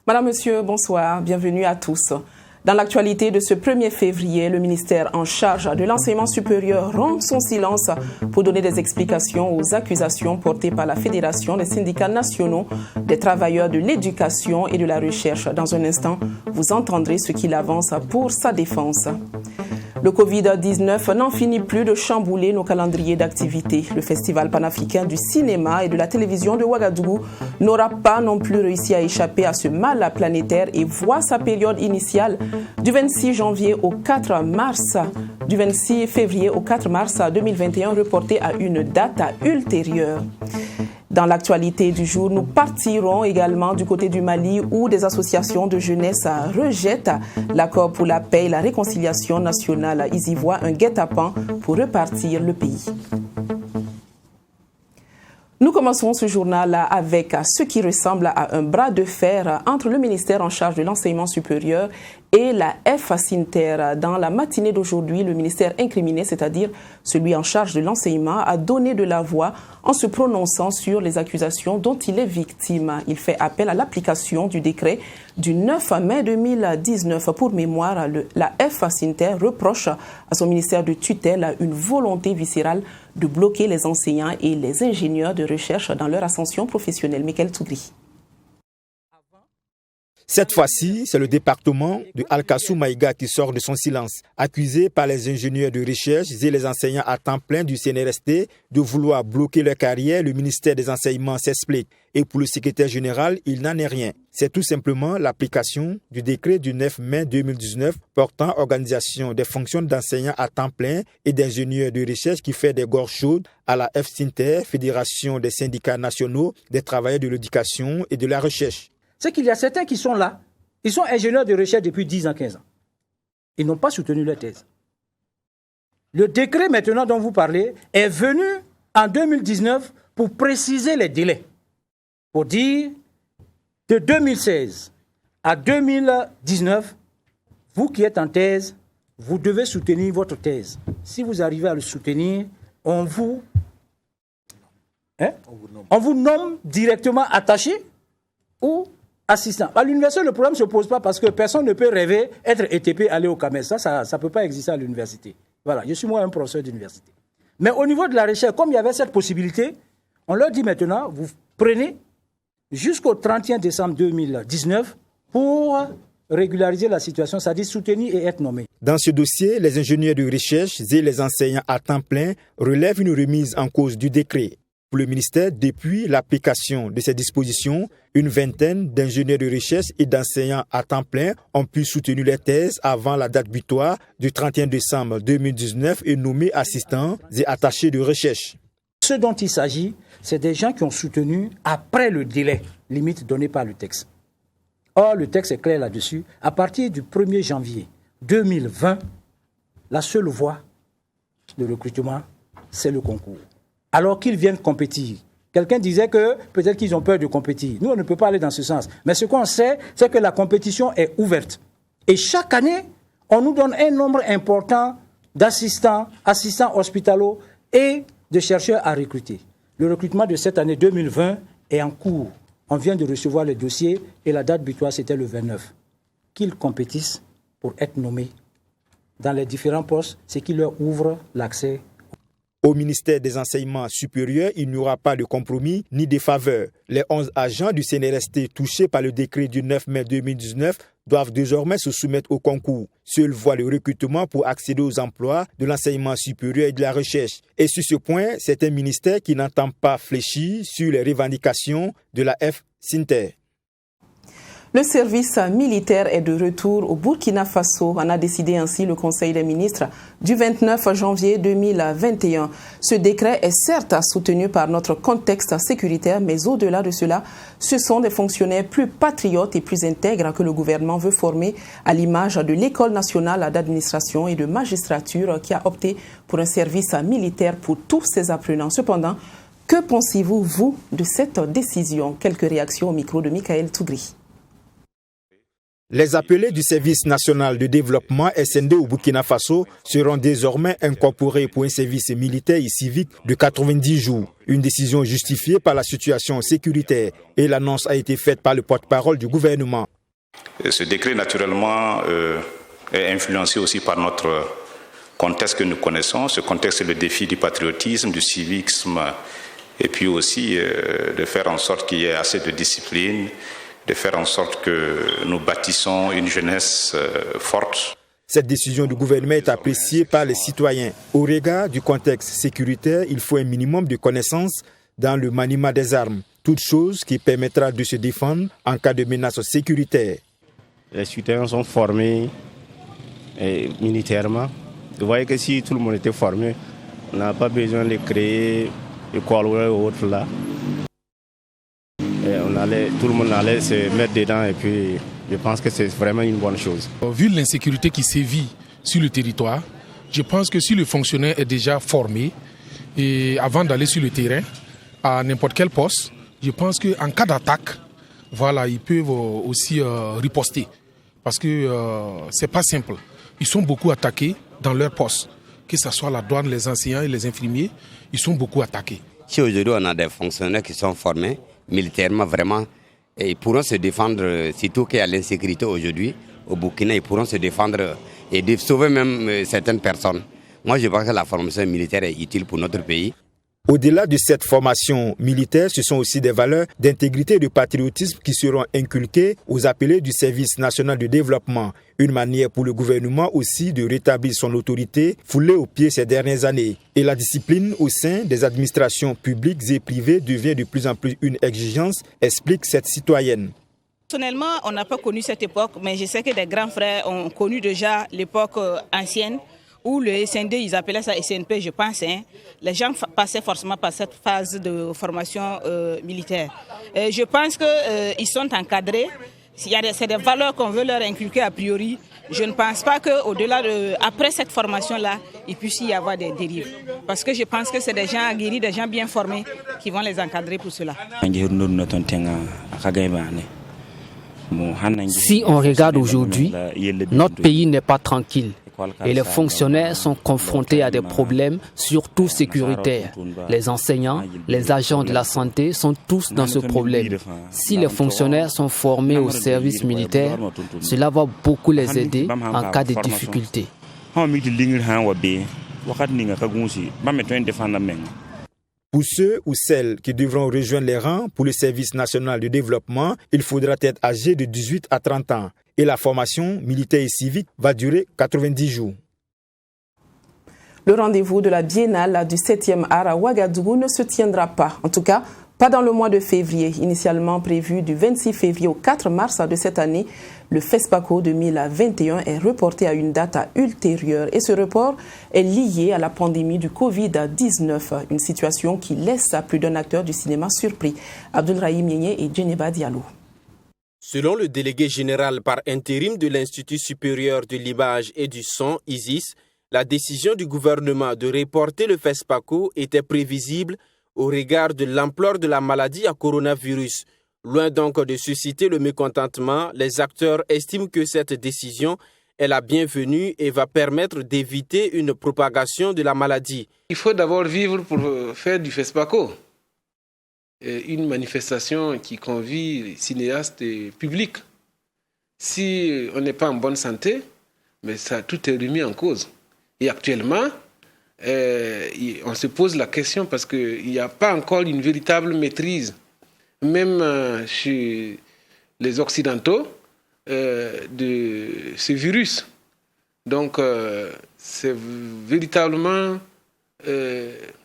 Madame, Monsieur, bonsoir, bienvenue à tous. Dans l'actualité de ce 1er février, le ministère en charge de l'enseignement supérieur rompt son silence pour donner des explications aux accusations portées par la Fédération des syndicats nationaux des travailleurs de l'éducation et de la recherche. Dans un instant, vous entendrez ce qu'il avance pour sa défense. Le Covid-19 n'en finit plus de chambouler nos calendriers d'activités. Le Festival panafricain du cinéma et de la télévision de Ouagadougou n'aura pas non plus réussi à échapper à ce mal planétaire et voit sa période initiale du 26 janvier au 4 mars, du 26 février au 4 mars 2021 reportée à une date ultérieure. Dans l'actualité du jour, nous partirons également du côté du Mali où des associations de jeunesse rejettent l'accord pour la paix et la réconciliation nationale. Ils y voient un guet-apens pour repartir le pays. Nous commençons ce journal avec ce qui ressemble à un bras de fer entre le ministère en charge de l'enseignement supérieur et la FACINTER. Dans la matinée d'aujourd'hui, le ministère incriminé, c'est-à-dire celui en charge de l'enseignement, a donné de la voix en se prononçant sur les accusations dont il est victime. Il fait appel à l'application du décret du 9 mai 2019. Pour mémoire, la FACINTER reproche à son ministère de tutelle une volonté viscérale de bloquer les enseignants et les ingénieurs de recherche dans leur ascension professionnelle. Michael Tougri. Cette fois-ci, c'est le département de Al-Kassou Maïga qui sort de son silence. Accusé par les ingénieurs de recherche et les enseignants à temps plein du CNRST de vouloir bloquer leur carrière, le ministère des Enseignements s'explique. Et pour le secrétaire général, il n'en est rien. C'est tout simplement l'application du décret du 9 mai 2019 portant organisation des fonctions d'enseignants à temps plein et d'ingénieurs de recherche qui fait des gorges chaudes à la FACINTER, Fédération des syndicats nationaux des travailleurs de l'éducation et de la recherche. C'est qu'il y a certains qui sont là, ils sont ingénieurs de recherche depuis 10 ans, 15 ans. Ils n'ont pas soutenu leur thèse. Le décret maintenant dont vous parlez est venu en 2019 pour préciser les délais. Pour dire, de 2016 à 2019, vous qui êtes en thèse, vous devez soutenir votre thèse. Si vous arrivez à le soutenir, on vous nomme directement attaché ou assistant. À l'université, le problème ne se pose pas parce que personne ne peut rêver être ETP, aller au CAMES. Ça ne peut pas exister à l'université. Voilà, je suis moi un professeur d'université. Mais au niveau de la recherche, comme il y avait cette possibilité, on leur dit maintenant, vous prenez jusqu'au 31 décembre 2019 pour régulariser la situation, c'est-à-dire soutenir et être nommé. Dans ce dossier, les ingénieurs de recherche et les enseignants à temps plein relèvent une remise en cause du décret. Pour le ministère, depuis l'application de ces dispositions, une vingtaine d'ingénieurs de recherche et d'enseignants à temps plein ont pu soutenir les thèses avant la date butoir du 31 décembre 2019 et nommés assistants et attachés de recherche. Ce dont il s'agit, c'est des gens qui ont soutenu après le délai limite donné par le texte. Or, le texte est clair là-dessus. À partir du 1er janvier 2020, la seule voie de recrutement, c'est le concours. Alors qu'ils viennent compétir. Quelqu'un disait que peut-être qu'ils ont peur de compétir. Nous, on ne peut pas aller dans ce sens. Mais ce qu'on sait, c'est que la compétition est ouverte. Et chaque année, on nous donne un nombre important d'assistants, assistants hospitalo et de chercheurs à recruter. Le recrutement de cette année 2020 est en cours. On vient de recevoir les dossiers et la date butoir, c'était le 29. Qu'ils compétissent pour être nommés dans les différents postes, c'est qui leur ouvre l'accès. Au ministère des Enseignements supérieurs, il n'y aura pas de compromis ni de faveur. Les 11 agents du CNRST touchés par le décret du 9 mai 2019 doivent désormais se soumettre au concours. Seuls voient le recrutement pour accéder aux emplois de l'enseignement supérieur et de la recherche. Et sur ce point, c'est un ministère qui n'entend pas fléchir sur les revendications de la FACINTER. Le service militaire est de retour au Burkina Faso. En a décidé ainsi le Conseil des ministres du 29 janvier 2021. Ce décret est certes soutenu par notre contexte sécuritaire, mais au-delà de cela, ce sont des fonctionnaires plus patriotes et plus intègres que le gouvernement veut former à l'image de l'École nationale d'administration et de magistrature qui a opté pour un service militaire pour tous ses apprenants. Cependant, que pensez-vous, vous, de cette décision? Quelques réactions au micro de Michael Tougri. Les appelés du Service national de développement SND au Burkina Faso seront désormais incorporés pour un service militaire et civique de 90 jours. Une décision justifiée par la situation sécuritaire et l'annonce a été faite par le porte-parole du gouvernement. Ce décret, naturellement, est influencé aussi par notre contexte que nous connaissons. Ce contexte, c'est le défi du patriotisme, du civisme, et puis aussi de faire en sorte qu'il y ait assez de discipline, de faire en sorte que nous bâtissons une jeunesse forte. Cette décision du gouvernement est appréciée par les citoyens. Au regard du contexte sécuritaire, il faut un minimum de connaissances dans le maniement des armes, toute chose qui permettra de se défendre en cas de menace sécuritaire. Les citoyens sont formés militairement. Vous voyez que si tout le monde était formé, on n'a pas besoin de créer école ou autre là. Tout le monde allait se mettre dedans et puis je pense que c'est vraiment une bonne chose. Vu l'insécurité qui sévit sur le territoire, je pense que si le fonctionnaire est déjà formé et avant d'aller sur le terrain, à n'importe quel poste, je pense qu'en cas d'attaque, voilà, ils peuvent aussi riposter. Parce que c'est pas simple. Ils sont beaucoup attaqués dans leur poste. Que ce soit la douane, les enseignants et les infirmiers, ils sont beaucoup attaqués. Si aujourd'hui on a des fonctionnaires qui sont formés militairement vraiment, et ils pourront se défendre, surtout qu'il y a l'insécurité aujourd'hui au Burkina, ils pourront se défendre et sauver même certaines personnes. Moi je pense que la formation militaire est utile pour notre pays. Au-delà de cette formation militaire, ce sont aussi des valeurs d'intégrité et de patriotisme qui seront inculquées aux appelés du Service national de développement. Une manière pour le gouvernement aussi de rétablir son autorité foulée aux pieds ces dernières années. Et la discipline au sein des administrations publiques et privées devient de plus en plus une exigence, explique cette citoyenne. Personnellement, on n'a pas connu cette époque, mais je sais que des grands frères ont connu déjà l'époque ancienne, où le SND, ils appelaient ça SNP, je pense. Les gens passaient forcément par cette phase de formation militaire. Je pense qu'ils sont encadrés. C'est des valeurs qu'on veut leur inculquer a priori. Je ne pense pas qu'au-delà après cette formation-là, il puisse y avoir des dérives. Parce que je pense que c'est des gens aguerris, des gens bien formés qui vont les encadrer pour cela. Si on regarde aujourd'hui, notre pays n'est pas tranquille. Et les fonctionnaires sont confrontés à des problèmes, surtout sécuritaires. Les enseignants, les agents de la santé sont tous dans ce problème. Si les fonctionnaires sont formés au service militaire, cela va beaucoup les aider en cas de difficulté. Pour ceux ou celles qui devront rejoindre les rangs pour le service national de développement, il faudra être âgé de 18 à 30 ans. Et la formation militaire et civique va durer 90 jours. Le rendez-vous de la Biennale du 7e art à Ouagadougou ne se tiendra pas. En tout cas, pas dans le mois de février. Initialement prévu du 26 février au 4 mars de cette année, le FESPACO 2021 est reporté à une date ultérieure. Et ce report est lié à la pandémie du Covid-19, une situation qui laisse plus d'un acteur du cinéma surpris. Abdoulrahim Nienye et Djeneba Diallo. Selon le délégué général par intérim de l'Institut supérieur de l'image et du son, ISIS, la décision du gouvernement de reporter le FESPACO était prévisible au regard de l'ampleur de la maladie à coronavirus. Loin donc de susciter le mécontentement, les acteurs estiment que cette décision est la bienvenue et va permettre d'éviter une propagation de la maladie. Il faut d'abord vivre pour faire du FESPACO. Une manifestation qui convie les cinéastes et publics. Si on n'est pas en bonne santé, mais ça, tout est remis en cause. Et actuellement, on se pose la question parce qu'il n'y a pas encore une véritable maîtrise, même chez les Occidentaux, de ce virus. Donc, c'est véritablement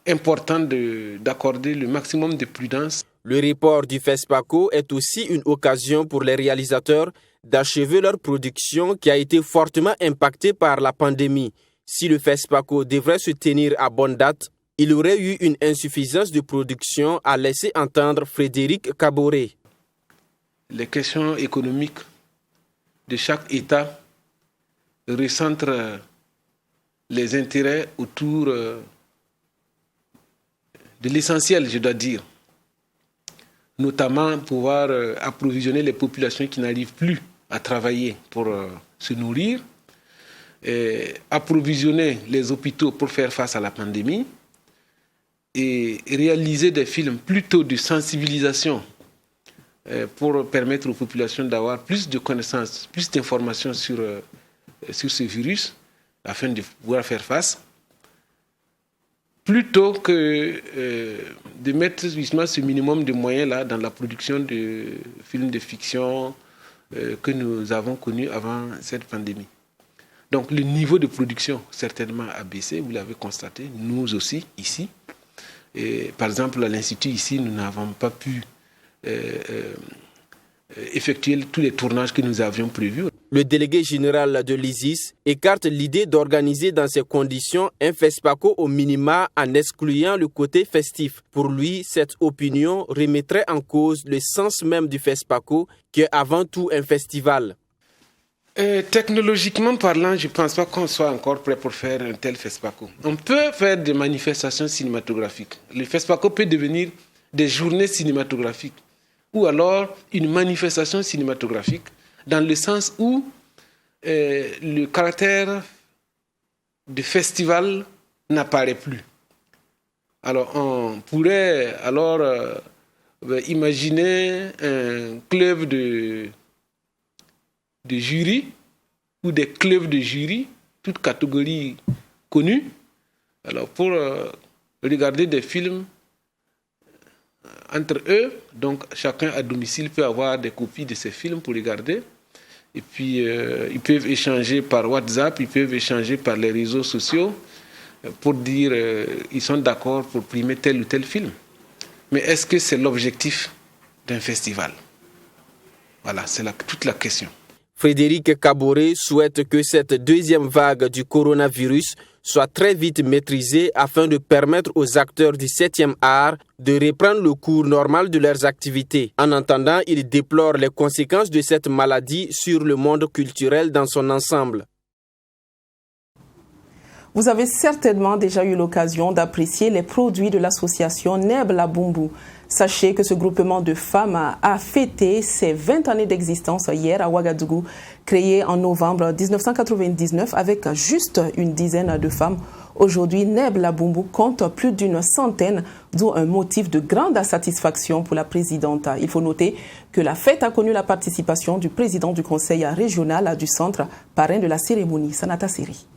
important d'accorder le maximum de prudence. Le report du FESPACO est aussi une occasion pour les réalisateurs d'achever leur production qui a été fortement impactée par la pandémie. Si le FESPACO devrait se tenir à bonne date, il aurait eu une insuffisance de production, a laissé entendre Frédéric Kaboré. Les questions économiques de chaque État recentrent les intérêts autour de l'essentiel, je dois dire. Notamment pouvoir approvisionner les populations qui n'arrivent plus à travailler pour se nourrir, approvisionner les hôpitaux pour faire face à la pandémie et réaliser des films plutôt de sensibilisation pour permettre aux populations d'avoir plus de connaissances, plus d'informations sur ce virus afin de pouvoir faire face, plutôt que de mettre justement ce minimum de moyens-là dans la production de films de fiction que nous avons connus avant cette pandémie. Donc le niveau de production certainement a baissé, vous l'avez constaté, nous aussi ici. Et, par exemple, à l'Institut ici, nous n'avons pas pu effectuer tous les tournages que nous avions prévus. Le délégué général de l'ISIS écarte l'idée d'organiser dans ces conditions un FESPACO au minima en excluant le côté festif. Pour lui, cette opinion remettrait en cause le sens même du FESPACO qui est avant tout un festival. Technologiquement parlant, je ne pense pas qu'on soit encore prêt pour faire un tel FESPACO. On peut faire des manifestations cinématographiques. Le FESPACO peut devenir des journées cinématographiques ou alors une manifestation cinématographique dans le sens où le caractère de festival n'apparaît plus. Alors on pourrait imaginer un club de jury ou des clubs de jury, toutes catégories connues, alors pour regarder des films entre eux. Donc chacun à domicile peut avoir des copies de ces films pour regarder. Et puis ils peuvent échanger par WhatsApp, ils peuvent échanger par les réseaux sociaux pour dire ils sont d'accord pour primer tel ou tel film. Mais est-ce que c'est l'objectif d'un festival? Voilà, c'est toute la question. Frédéric Kaboré souhaite que cette deuxième vague du coronavirus soit très vite maîtrisée afin de permettre aux acteurs du 7e art de reprendre le cours normal de leurs activités. En attendant, il déplore les conséquences de cette maladie sur le monde culturel dans son ensemble. Vous avez certainement déjà eu l'occasion d'apprécier les produits de l'association Neb La Bumbu. Sachez que ce groupement de femmes a fêté ses 20 années d'existence hier à Ouagadougou, créé en novembre 1999 avec juste une dizaine de femmes. Aujourd'hui, Neb La Bumbu compte plus d'une centaine, d'où un motif de grande satisfaction pour la présidente. Il faut noter que la fête a connu la participation du président du conseil régional du centre, parrain de la cérémonie, Sanata Siri.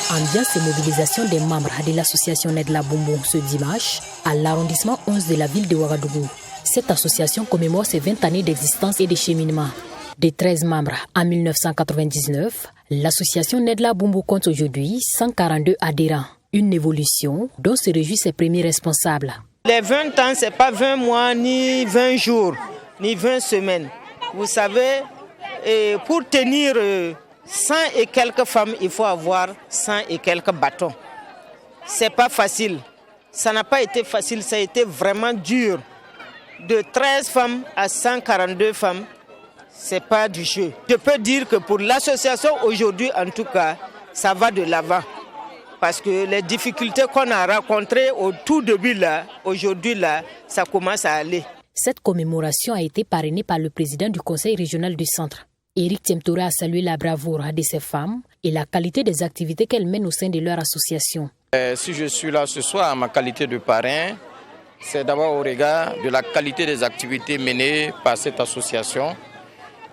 Ambiance et mobilisation des membres de l'association Neb La Bumbu ce dimanche à l'arrondissement 11 de la ville de Ouagadougou. Cette association commémore ses 20 années d'existence et de cheminement. De 13 membres en 1999, l'association Neb La Bumbu compte aujourd'hui 142 adhérents. Une évolution dont se réjouissent ses premiers responsables. Les 20 ans, ce n'est pas 20 mois, ni 20 jours, ni 20 semaines. Vous savez, pour tenir 100 et quelques femmes, il faut avoir 100 et quelques bâtons. Ce n'est pas facile. Ça n'a pas été facile, ça a été vraiment dur. De 13 femmes à 142 femmes, ce n'est pas du jeu. Je peux dire que pour l'association aujourd'hui, en tout cas, ça va de l'avant. Parce que les difficultés qu'on a rencontrées au tout début, là, aujourd'hui, là, ça commence à aller. Cette commémoration a été parrainée par le président du conseil régional du centre. Éric Tiemtoura a salué la bravoure de ces femmes et la qualité des activités qu'elles mènent au sein de leur association. Si je suis là ce soir en ma qualité de parrain, c'est d'abord au regard de la qualité des activités menées par cette association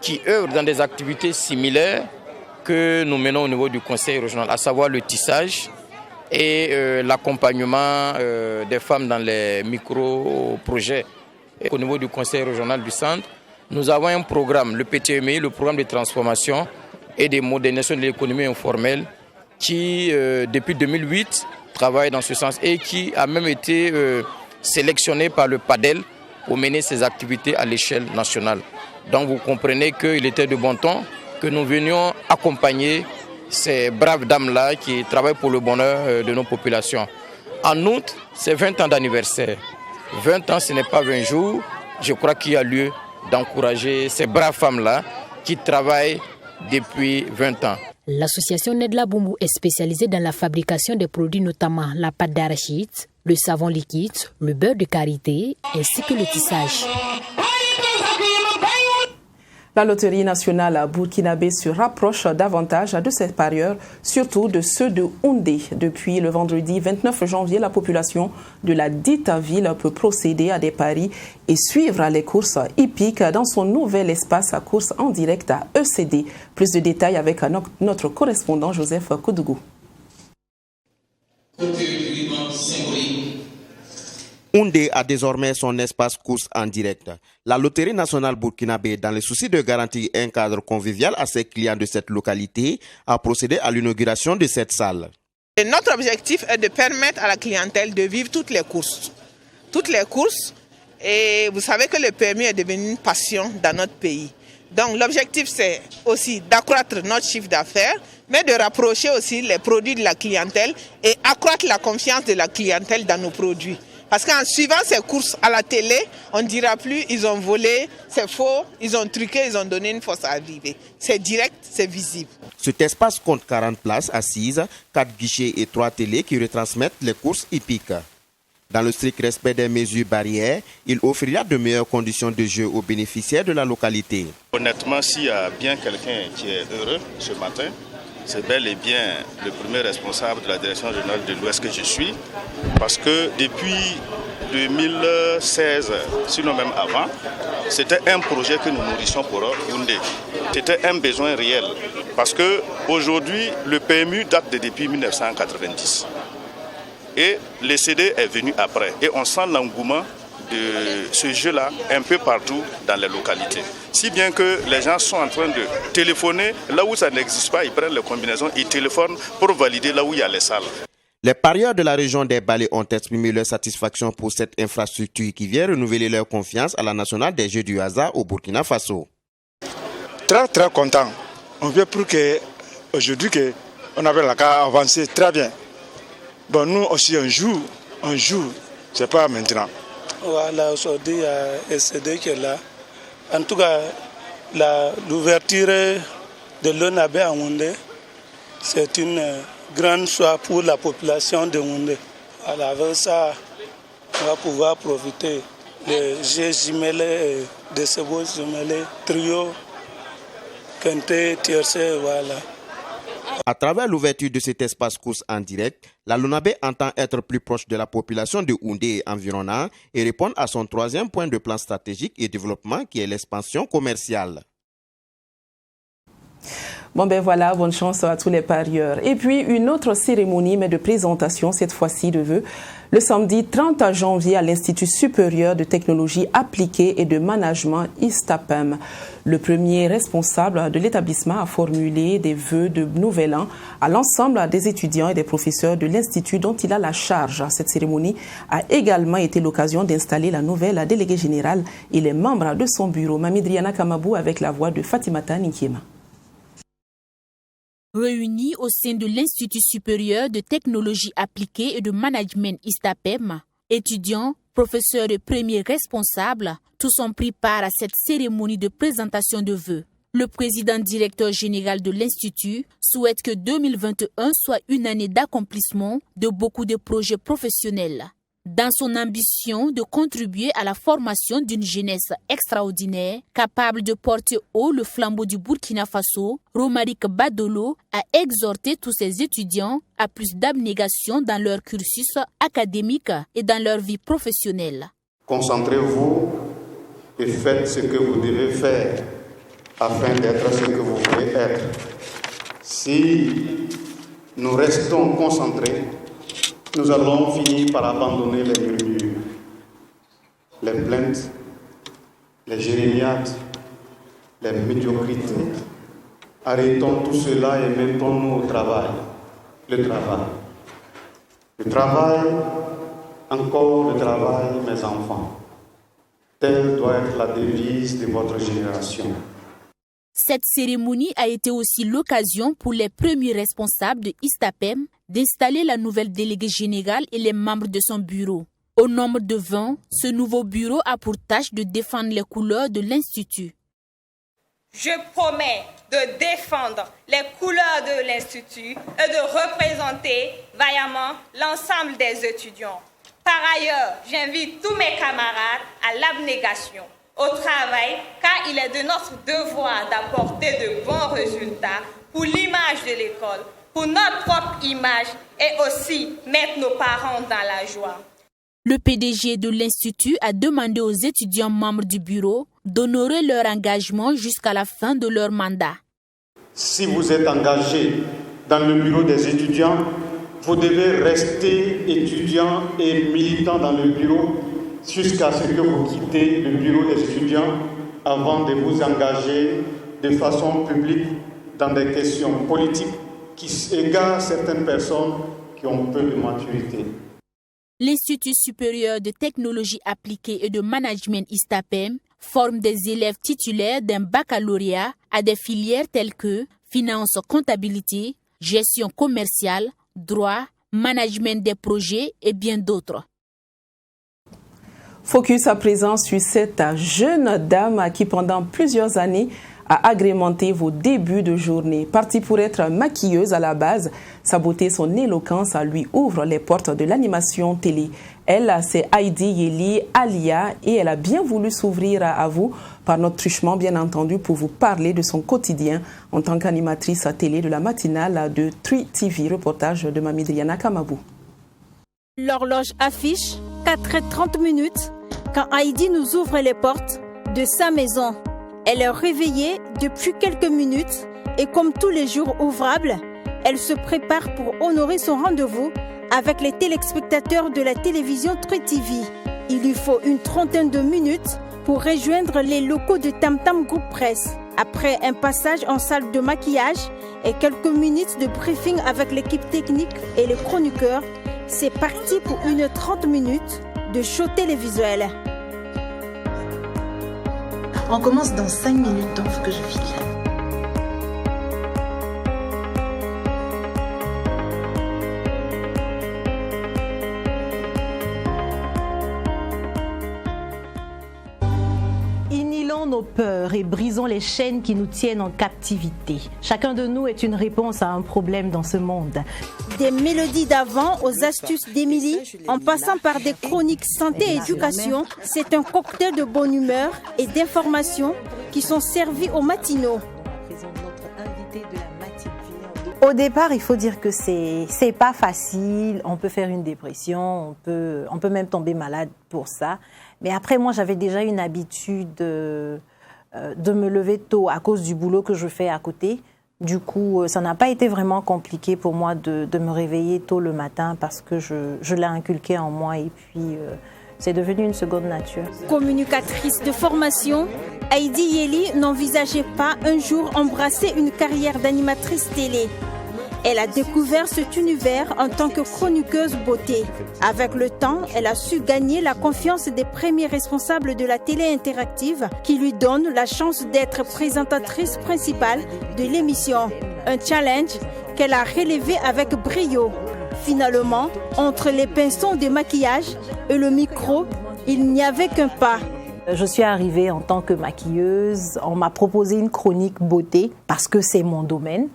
qui œuvre dans des activités similaires que nous menons au niveau du conseil régional, à savoir le tissage et l'accompagnement des femmes dans les micro-projets. Au niveau du conseil régional du centre, nous avons un programme, le PTMI, le programme de transformation et de modernisation de l'économie informelle, qui, depuis 2008, travaille dans ce sens et qui a même été sélectionné par le PADEL pour mener ses activités à l'échelle nationale. Donc vous comprenez qu'il était de bon ton que nous venions accompagner ces braves dames-là qui travaillent pour le bonheur de nos populations. En août, c'est 20 ans d'anniversaire. 20 ans, ce n'est pas 20 jours. Je crois qu'il y a lieu d'encourager ces braves femmes-là qui travaillent depuis 20 ans. L'association Nedla Boumou est spécialisée dans la fabrication des produits, notamment la pâte d'arachide, le savon liquide, le beurre de karité ainsi que le tissage. La loterie nationale burkinabé se rapproche davantage de ses parieurs, surtout de ceux de Houndé. Depuis le vendredi 29 janvier, la population de la dite ville peut procéder à des paris et suivre les courses hippiques dans son nouvel espace à courses en direct à ECD. Plus de détails avec notre correspondant Joseph Koudougou. Houndé a désormais son espace course en direct. La loterie nationale burkinabé, dans le souci de garantir un cadre convivial à ses clients de cette localité, a procédé à l'inauguration de cette salle. Et notre objectif est de permettre à la clientèle de vivre toutes les courses. Toutes les courses, et vous savez que le permis est devenu une passion dans notre pays. Donc l'objectif c'est aussi d'accroître notre chiffre d'affaires, mais de rapprocher aussi les produits de la clientèle et accroître la confiance de la clientèle dans nos produits. Parce qu'en suivant ces courses à la télé, on ne dira plus ils ont volé, c'est faux, ils ont truqué, ils ont donné une fausse arrivée. C'est direct, c'est visible. Cet espace compte 40 places assises, 4 guichets et 3 télés qui retransmettent les courses hippiques. Dans le strict respect des mesures barrières, il offrira de meilleures conditions de jeu aux bénéficiaires de la localité. Honnêtement, s'il y a bien quelqu'un qui est heureux ce matin, c'est bel et bien le premier responsable de la direction régionale de l'Ouest que je suis, parce que depuis 2016, sinon même avant, c'était un projet que nous nourrissons pour Houndé. C'était un besoin réel, parce qu'aujourd'hui, le PMU date depuis 1990 et le CD est venu après et on sent l'engouement de ce jeu-là un peu partout dans les localités. Si bien que les gens sont en train de téléphoner, là où ça n'existe pas, ils prennent les combinaisons, ils téléphonent pour valider là où il y a les salles. Les parieurs de la région des Balais ont exprimé leur satisfaction pour cette infrastructure qui vient renouveler leur confiance à la nationale des Jeux du hasard au Burkina Faso. Très très content. On veut pour que aujourd'hui on avait la carte avancée très bien. Bon, nous aussi un jour, c'est pas maintenant. Voilà, aujourd'hui, il y a ECD qui est là. En tout cas, l'ouverture de l'ONAB à Houndé, c'est une grande choix pour la population de Houndé. Alors, avec ça, on va pouvoir profiter des jeux jumelés, de ces beaux jumelés, trio, quintet, tiercé, voilà. À travers l'ouverture de cet espace course en direct, la LONABE entend être plus proche de la population de Houndé et environnant et répondre à son troisième point de plan stratégique et développement qui est l'expansion commerciale. Bon ben voilà, bonne chance à tous les parieurs. Et puis une autre cérémonie, mais de présentation, cette fois-ci de vœux, le samedi 30 janvier à l'Institut supérieur de technologie appliquée et de management ISTAPEM. Le premier responsable de l'établissement a formulé des vœux de nouvel an à l'ensemble des étudiants et des professeurs de l'Institut dont il a la charge. Cette cérémonie a également été l'occasion d'installer la nouvelle déléguée générale et les membres de son bureau. Mamidriana Kamabou avec la voix de Fatimata Ninkiema. Réunis au sein de l'Institut supérieur de technologie appliquée et de management ISTAPEM, étudiants, professeurs et premiers responsables, tous ont pris part à cette cérémonie de présentation de vœux. Le président directeur général de l'Institut souhaite que 2021 soit une année d'accomplissement de beaucoup de projets professionnels. Dans son ambition de contribuer à la formation d'une jeunesse extraordinaire, capable de porter haut le flambeau du Burkina Faso, Romaric Badolo a exhorté tous ses étudiants à plus d'abnégation dans leur cursus académique et dans leur vie professionnelle. Concentrez-vous et faites ce que vous devez faire afin d'être ce que vous voulez être. Si nous restons concentrés, nous allons finir par abandonner les murmures, les plaintes, les jérémiades, les médiocrités. Arrêtons tout cela et mettons-nous au travail. Le travail. Le travail, encore le travail, mes enfants. Telle doit être la devise de votre génération. Cette cérémonie a été aussi l'occasion pour les premiers responsables de ISTAPEM d'installer la nouvelle déléguée générale et les membres de son bureau. Au nombre de 20, ce nouveau bureau a pour tâche de défendre les couleurs de l'Institut. Je promets de défendre les couleurs de l'Institut et de représenter vaillamment l'ensemble des étudiants. Par ailleurs, j'invite tous mes camarades à l'abnégation, au travail, car il est de notre devoir d'apporter de bons résultats pour l'image de l'école, pour notre propre image et aussi mettre nos parents dans la joie. Le PDG de l'Institut a demandé aux étudiants membres du bureau d'honorer leur engagement jusqu'à la fin de leur mandat. Si vous êtes engagé dans le bureau des étudiants, vous devez rester étudiant et militant dans le bureau jusqu'à ce que vous quittez le bureau des étudiants avant de vous engager de façon publique dans des questions politiques qui égarent certaines personnes qui ont peu de maturité. L'Institut supérieur de technologie appliquée et de management ISTAPEM forme des élèves titulaires d'un baccalauréat à des filières telles que finance, comptabilité, gestion commerciale, droit, management des projets et bien d'autres. Focus à présent sur cette jeune dame qui pendant plusieurs années a agrémenté vos débuts de journée. Partie pour être maquilleuse à la base, sa beauté, son éloquence lui ouvrent les portes de l'animation télé. Elle, c'est Heidi Yeli Alia et elle a bien voulu s'ouvrir à vous par notre truchement, bien entendu, pour vous parler de son quotidien en tant qu'animatrice télé de la matinale de 3TV. Reportage de Mamie Driana Kamabou. L'horloge affiche 4h30 quand Heidi nous ouvre les portes de sa maison. Elle est réveillée depuis quelques minutes et comme tous les jours ouvrables, elle se prépare pour honorer son rendez-vous avec les téléspectateurs de la télévision 3TV. Il lui faut une trentaine de minutes pour rejoindre les locaux de Tam Tam Group Presse. Après un passage en salle de maquillage et quelques minutes de briefing avec l'équipe technique et les chroniqueurs, c'est parti pour une 30 minutes de show télévisuel. On commence dans 5 minutes, donc il faut que je file. Inhilons nos peurs et brisons les chaînes qui nous tiennent en captivité. Chacun de nous est une réponse à un problème dans ce monde. Des mélodies d'avant aux astuces d'Émilie, en passant par des chroniques santé et éducation, c'est un cocktail de bonne humeur et d'informations qui sont servis aux matinaux. Au départ, il faut dire que c'est pas facile. On peut faire une dépression, on peut même tomber malade pour ça. Mais après, moi, j'avais déjà une habitude de me lever tôt à cause du boulot que je fais à côté. Du coup, ça n'a pas été vraiment compliqué pour moi de me réveiller tôt le matin parce que je l'ai inculqué en moi et puis c'est devenu une seconde nature. Communicatrice de formation, Heidi Yeli n'envisageait pas un jour embrasser une carrière d'animatrice télé. Elle a découvert cet univers en tant que chroniqueuse beauté. Avec le temps, elle a su gagner la confiance des premiers responsables de la télé interactive qui lui donnent la chance d'être présentatrice principale de l'émission. Un challenge qu'elle a relevé avec brio. Finalement, entre les pinceaux de maquillage et le micro, il n'y avait qu'un pas. Je suis arrivée en tant que maquilleuse. On m'a proposé une chronique beauté parce que c'est mon domaine.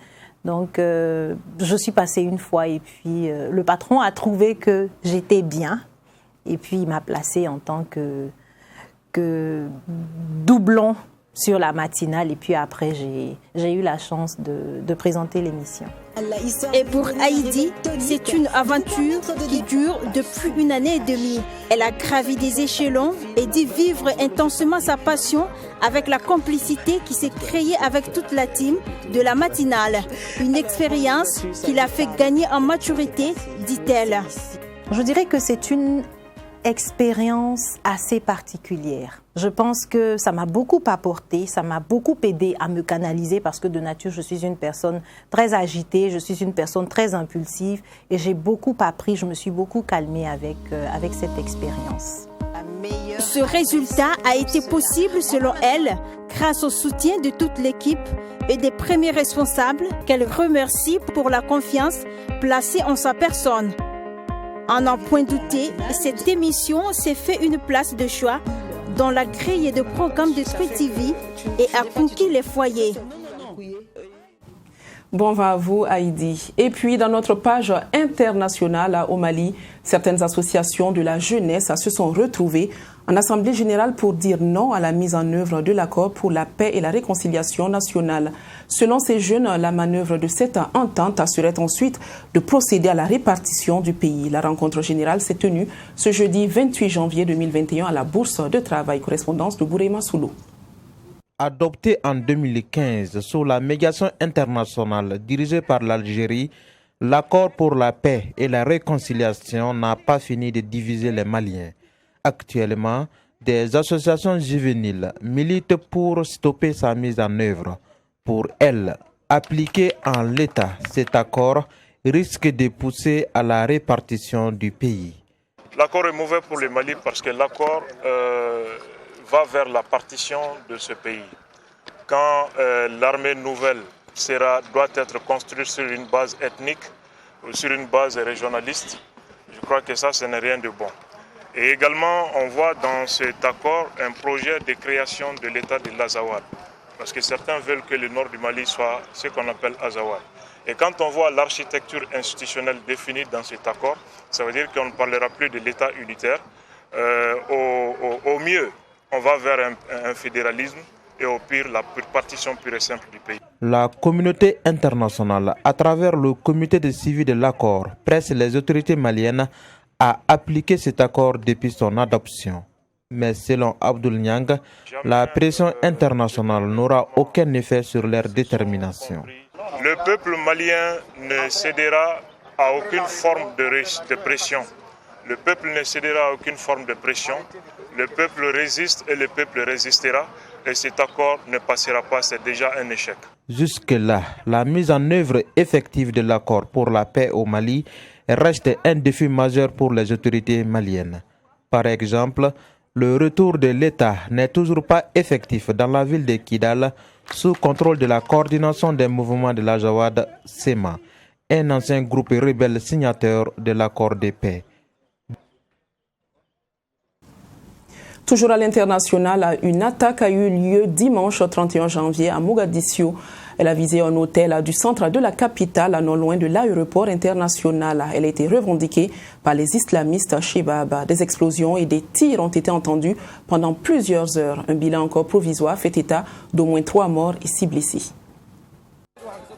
Donc, je suis passée une fois et puis le patron a trouvé que j'étais bien. Et puis, il m'a placée en tant que doublon sur la matinale. Et puis après, j'ai eu la chance de présenter l'émission. Et pour Heidi, c'est une aventure qui dure depuis 1 année et demie. Elle a gravi des échelons et dit vivre intensément sa passion avec la complicité qui s'est créée avec toute la team de la matinale. Une expérience qui l'a fait gagner en maturité, dit-elle. Je dirais que c'est une expérience assez particulière. Je pense que ça m'a beaucoup apporté, ça m'a beaucoup aidé à me canaliser parce que de nature, je suis une personne très agitée, je suis une personne très impulsive et j'ai beaucoup appris, je me suis beaucoup calmée avec cette expérience. Ce résultat a été possible, selon elle, grâce au soutien de toute l'équipe et des premiers responsables qu'elle remercie pour la confiance placée en sa personne. En n'en point douter, cette émission s'est fait une place de choix dans la grille de programmes de Street TV et a conquis les foyers. Bon vent à vous, Heidi. Et puis, dans notre page internationale au Mali, certaines associations de la jeunesse se sont retrouvées en Assemblée générale pour dire non à la mise en œuvre de l'accord pour la paix et la réconciliation nationale. Selon ces jeunes, la manœuvre de cette entente serait ensuite de procéder à la répartition du pays. La rencontre générale s'est tenue ce jeudi 28 janvier 2021 à la Bourse de Travail. Correspondance de Bourema Soulou. Adopté en 2015 sous la médiation internationale dirigée par l'Algérie, l'accord pour la paix et la réconciliation n'a pas fini de diviser les Maliens. Actuellement, des associations juvéniles militent pour stopper sa mise en œuvre. Pour elles, appliquer en l'état cet accord risque de pousser à la répartition du pays. L'accord est mauvais pour le Mali parce que l'accord va vers la partition de ce pays. Quand l'armée nouvelle doit être construite sur une base ethnique ou sur une base régionaliste, je crois que ça, ce n'est rien de bon. Et également, on voit dans cet accord un projet de création de l'État de l'Azawad. Parce que certains veulent que le nord du Mali soit ce qu'on appelle Azawad. Et quand on voit l'architecture institutionnelle définie dans cet accord, ça veut dire qu'on ne parlera plus de l'État unitaire. Au mieux, on va vers un fédéralisme et au pire, la partition pure et simple du pays. La communauté internationale, à travers le comité de suivi de l'accord, presse les autorités maliennes à appliquer cet accord depuis son adoption. Mais selon Abdoul Niang, la pression internationale n'aura aucun effet sur leur détermination. Le peuple malien ne cédera à aucune forme de pression. Le peuple ne cédera à aucune forme de pression. Le peuple résiste et le peuple résistera. Et cet accord ne passera pas, c'est déjà un échec. Jusque-là, la mise en œuvre effective de l'accord pour la paix au Mali reste un défi majeur pour les autorités maliennes. Par exemple, le retour de l'État n'est toujours pas effectif dans la ville de Kidal sous contrôle de la coordination des mouvements de la Jawad SEMA, un ancien groupe rebelle signateur de l'accord de paix. Toujours à l'international, une attaque a eu lieu dimanche 31 janvier à Mogadiscio. Elle a visé un hôtel du centre de la capitale, non loin de l'aéroport international. Elle a été revendiquée par les islamistes Shebab. Des explosions et des tirs ont été entendus pendant plusieurs heures. Un bilan encore provisoire fait état d'au moins 3 morts et 6 blessés.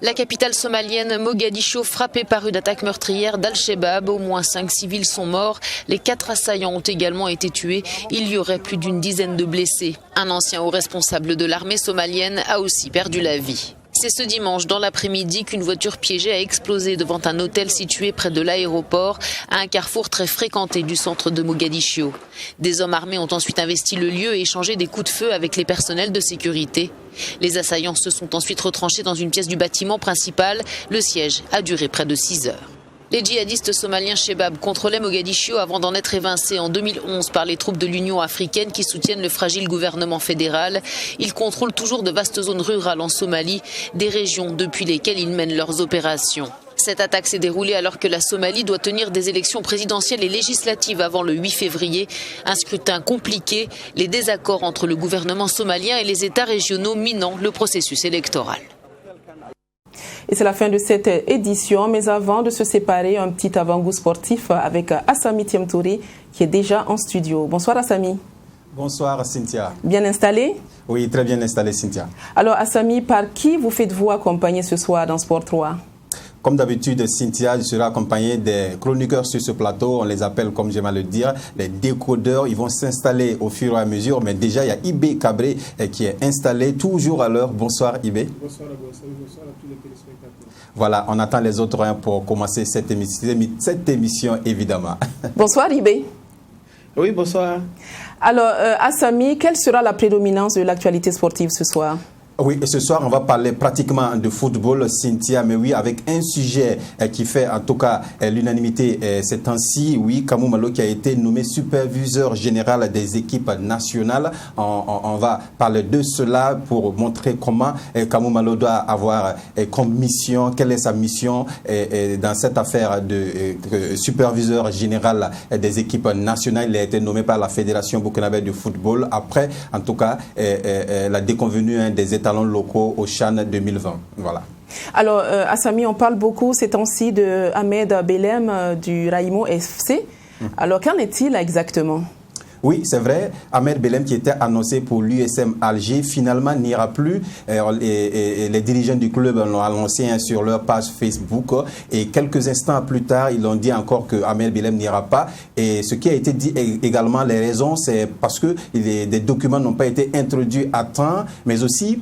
La capitale somalienne, Mogadiscio, frappée par une attaque meurtrière d'Al-Shebab. Au moins 5 civils sont morts. Les 4 assaillants ont également été tués. Il y aurait plus d'une dizaine de blessés. Un ancien haut responsable de l'armée somalienne a aussi perdu la vie. C'est ce dimanche, dans l'après-midi, qu'une voiture piégée a explosé devant un hôtel situé près de l'aéroport, à un carrefour très fréquenté du centre de Mogadiscio. Des hommes armés ont ensuite investi le lieu et échangé des coups de feu avec les personnels de sécurité. Les assaillants se sont ensuite retranchés dans une pièce du bâtiment principal. Le siège a duré près de 6 heures. Les djihadistes somaliens Shebab contrôlaient Mogadiscio avant d'en être évincés en 2011 par les troupes de l'Union africaine qui soutiennent le fragile gouvernement fédéral. Ils contrôlent toujours de vastes zones rurales en Somalie, des régions depuis lesquelles ils mènent leurs opérations. Cette attaque s'est déroulée alors que la Somalie doit tenir des élections présidentielles et législatives avant le 8 février. Un scrutin compliqué, les désaccords entre le gouvernement somalien et les États régionaux minant le processus électoral. Et c'est la fin de cette édition. Mais avant de se séparer, un petit avant-goût sportif avec Assami Tiemtouré qui est déjà en studio. Bonsoir Assami. Bonsoir Cynthia. Bien installé? Oui, très bien installé Cynthia. Alors Assami, par qui vous faites-vous accompagner ce soir dans Sport 3? Comme d'habitude, Cynthia, je serai accompagné des chroniqueurs sur ce plateau. On les appelle, comme j'aime à le dire, les décodeurs. Ils vont s'installer au fur et à mesure. Mais déjà, il y a Ibé Cabré qui est installé toujours à l'heure. Bonsoir Ibé. Bonsoir à tous les téléspectateurs. Voilà, on attend les autres pour commencer cette émission évidemment. Bonsoir Ibé. Oui, bonsoir. Alors, Assami, quelle sera la prédominance de l'actualité sportive ce soir? Oui, et ce soir, on va parler pratiquement de football, Cynthia, mais oui, avec un sujet qui fait en tout cas l'unanimité ces temps-ci. Oui, Kamou Malo qui a été nommé superviseur général des équipes nationales. On va parler de cela pour montrer comment Kamou Malo doit avoir comme mission, quelle est sa mission dans cette affaire de superviseur général des équipes nationales. Il a été nommé par la Fédération burkinabé de football après, en tout cas, la déconvenue des États locaux au CHAN 2020. Voilà. Alors, Assami, on parle beaucoup ces temps-ci de Ahmed Belem du Raïmo FC. Alors, qu'en est-il exactement? Oui, c'est vrai. Ahmed Belem, qui était annoncé pour l'USM Alger, finalement n'ira plus. Et les dirigeants du club l'ont annoncé sur leur page Facebook. Et quelques instants plus tard, ils ont dit encore que Ahmed Belem n'ira pas. Et ce qui a été dit également, les raisons, c'est parce que des documents n'ont pas été introduits à temps, mais aussi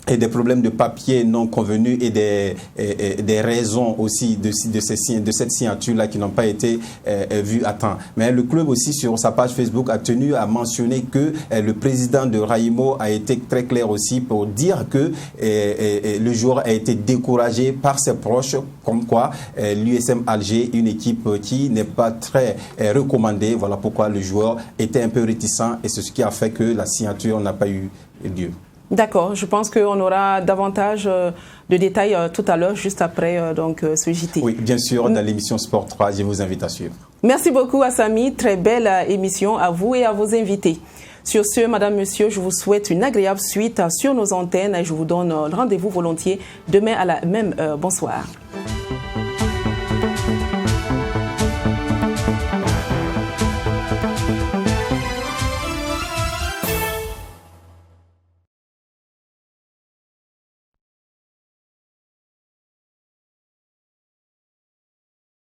et des problèmes de papier non convenus et des raisons aussi de cette signature-là qui n'ont pas été vues à temps. Mais le club aussi, sur sa page Facebook, a tenu à mentionner que le président de Raïmo a été très clair aussi pour dire que le joueur a été découragé par ses proches, comme quoi l'USM Alger, une équipe qui n'est pas très recommandée. Voilà pourquoi le joueur était un peu réticent et c'est ce qui a fait que la signature n'a pas eu lieu. D'accord, je pense qu'on aura davantage de détails tout à l'heure, juste après ce JT. Oui, bien sûr, dans l'émission Sport 3, je vous invite à suivre. Merci beaucoup, Assami. Très belle émission à vous et à vos invités. Sur ce, Madame, Monsieur, je vous souhaite une agréable suite sur nos antennes et je vous donne rendez-vous volontiers demain à la même heure. Bonsoir.